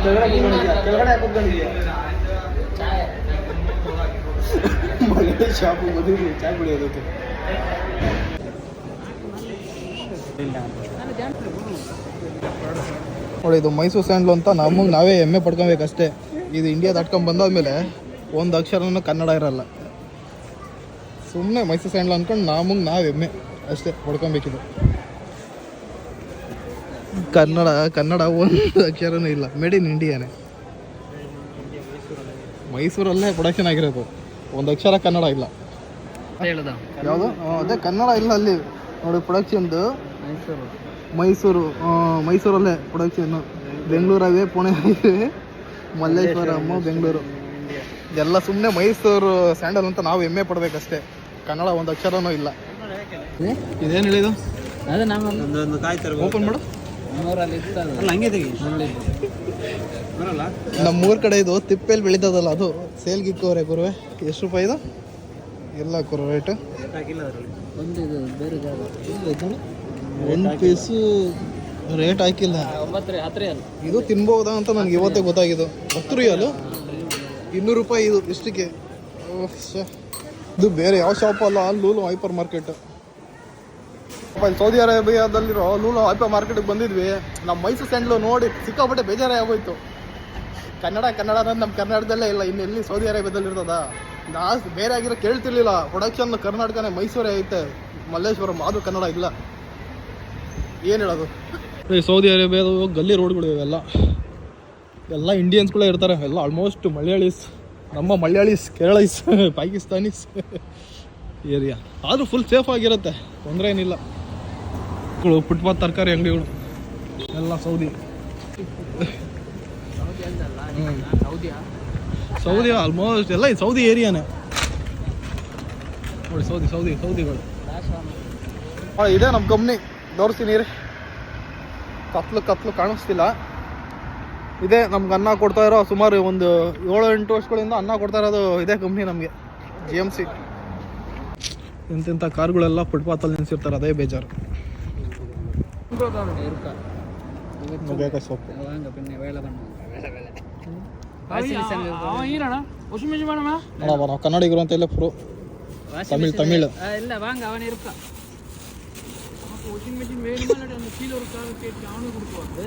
ಕೆಳಗಡೆ ಕೂತ್ಕೊಂಡಿದ್ಯಾ ಮನೆ ಶಾಪು ಮದುವೆ ಚಾಯ್ ಕುಡಿಯೋದಕ್ಕೆ. ನೋಡಿ ಇದು ಮೈಸೂರು ಸ್ಯಾಂಡ್ಲು ಅಂತ ನಮಗೆ ನಾವೇ ಹೆಮ್ಮೆ ಪಡ್ಕೊಬೇಕಷ್ಟೇ. ಇದು ಇಂಡಿಯಾ ದಾಟ್ಕೊಂಡು ಬಂದಾದ್ಮೇಲೆ ಒಂದು ಅಕ್ಷರನೂ ಕನ್ನಡ ಇರಲ್ಲ. ಸುಮ್ಮನೆ ಮೈಸೂರು ಸ್ಯಾಂಡ್ಲು ಅಂದ್ಕೊಂಡು ನಮಗೆ ನಾವು ಹೆಮ್ಮೆ ಅಷ್ಟೇ ಪಡ್ಕೊಬೇಕಿದು. ಕನ್ನಡ ಒಂದು ಅಕ್ಷರನೂ ಇಲ್ಲ. Made in ಇಂಡಿಯಾನೇ. ಮೈಸೂರಲ್ಲೇ ಪ್ರೊಡಕ್ಷನ್ ಆಗಿರೋದು. ಒಂದು ಅಕ್ಷರ ಕನ್ನಡ ಇಲ್ಲ. ಯಾವುದು ಅದೇ ಕನ್ನಡ ಇಲ್ಲ ಅಲ್ಲಿ ನೋಡಿ. ಪ್ರೊಡಕ್ಷನ್ದು ಮೈಸೂರಲ್ಲೇ ಪ್ರೊಡಕ್ಷನ್ನು. ಬೆಂಗಳೂರಾಗೆ, ಪುಣೆ ಆಗಿದೆ, ಮಲ್ಲೇಶ್ವರಮ್ಮ, ಬೆಂಗಳೂರು ಎಲ್ಲ ಸುಮ್ಮನೆ ಮೈಸೂರು ಸ್ಯಾಂಡಲ್ ಅಂತ ನಾವು ಹೆಮ್ಮೆ ಪಡ್ಬೇಕಷ್ಟೇ. ಕನ್ನಡ ಒಂದು ಅಕ್ಷರನೂ ಇಲ್ಲ. ಇದೇನು ಹೇಳಿದು? ಓಪನ್ ಮಾಡು. ನಮ್ಮೂರ ಕಡೆ ಇದು ತಿಪ್ಪೆಲ್ಲಿ ಬೆಳೀತದಲ್ಲ ಅದು ಸೇಲ್ಗಿಕ್ಕವ್ರೆ ಗುರುವೆ. ಎಷ್ಟು ರೂಪಾಯಿ ಇದು? ಎಲ್ಲ ಗುರು ರೇಟು ಒಂದು ಪೀಸು ರೇಟ್ ಹಾಕಿಲ್ಲ. ಇದು ತಿನ್ಬೋದಾ ಅಂತ ನನಗೆ ಇವತ್ತೇ ಗೊತ್ತಾಗಿದ್ದು. 10 ರಿಯಾಲು 200 ರೂಪಾಯಿ ಇದು ಇಷ್ಟಕ್ಕೆ. ಇದು ಬೇರೆ ಯಾವ ಶಾಪ್ ಅಲ್ಲ, ಲೂಲು ಹೈಪರ್ ಮಾರ್ಕೆಟ್. ಸೌದಿ ಅರೇಬಿಯಾದಲ್ಲಿರೋ ಲೂಲು ಹೈಪರ್ ಮಾರ್ಕೆಟ್ಗೆ ಬಂದಿದ್ವಿ. ನಮ್ಮ ಮೈಸೂರು ಸ್ಯಾಂಡ್ಲು ನೋಡಿ ಸಿಕ್ಕಾಪಟ್ಟೆ ಬೇಜಾರೇ ಆಗೋಯ್ತು. ಕನ್ನಡ ಅನ್ನೋದು ನಮ್ಮ ಕರ್ನಾಟಕದಲ್ಲೇ ಇಲ್ಲ, ಇನ್ನೆಲ್ಲಿ ಸೌದಿ ಅರೇಬಿಯಾದಲ್ಲಿ ಇರ್ತದ. ಬೇರೆ ಆಗಿರೋ ಕೇಳ್ತಿರ್ಲಿಲ್ಲ. ಪ್ರೊಡಕ್ಷನ್ ಕರ್ನಾಟಕನೇ, ಮೈಸೂರೇ ಐತೆ, ಮಲ್ಲೇಶ್ವರಂ, ಆದರೂ ಕನ್ನಡ ಇಲ್ಲ. ಏನು ಹೇಳೋದು? ಸೌದಿ ಅರೇಬಿಯಾದ ಗಲ್ಲಿ ರೋಡ್ಗಳು ಇವೆಲ್ಲ ಎಲ್ಲ ಇಂಡಿಯನ್ಸ್ಗಳೇ ಇರ್ತಾರೆ. ಎಲ್ಲ ಆಲ್ಮೋಸ್ಟ್ ಮಲಯಾಳೀಸ್, ನಮ್ಮ ಮಲಯಾಳೀಸ್, ಕೇರಳೀಸ್, ಪಾಕಿಸ್ತಾನೀಸ್ ಏರಿಯಾ. ಆದರೂ ಫುಲ್ ಸೇಫ್ ಆಗಿರುತ್ತೆ, ತೊಂದರೆ ಏನಿಲ್ಲ. ಫುಟ್ಪಾತ್ ತರಕಾರಿ ಅಂಗಡಿಗಳು ಎಲ್ಲ ಸೌದಿ. ಸೌದಿ ಆಲ್ಮೋಸ್ಟ್ ಎಲ್ಲ ಸೌದಿ ಏರಿಯಾನೇ ನೋಡಿ. ಸೌದಿಗಳು ಇದೆ ನಮ್ಮ ಕಂಪ್ನಿ. ತೋರಿಸ್ತೀನಿ ರೀ. ಕತ್ಲು ಕಾಣಿಸ್ತಿಲ್ಲ. ಇದೇ ನಮ್ಗೆ ಅನ್ನ ಕೊಡ್ತಾ ಇರೋ, ಸುಮಾರು ಒಂದು 7-8 ವರ್ಷಗಳಿಂದ ಅನ್ನ ಕೊಡ್ತಾ ಇರೋದು ಇದೇ ಕಂಪ್ನಿ ನಮಗೆ, GMC. ಇಂಥ ಕಾರ್ಗಳೆಲ್ಲ ಫುಟ್ಪಾತಲ್ಲಿ ನಿಲ್ಸಿರ್ತಾರೆ, ಅದೇ ಬೇಜಾರು. ಸೊಪ್ಪು ಕನ್ನಡಿಗರು ಅಂತ ಇಲ್ಲ, ಪ್ರೋ ತಮಿಳ್. வாஷிங் மிஷின் வேணுமா அந்த கீழே ஒரு கால் கேட்டு அவனுக்கு கொடுக்குவாங்க.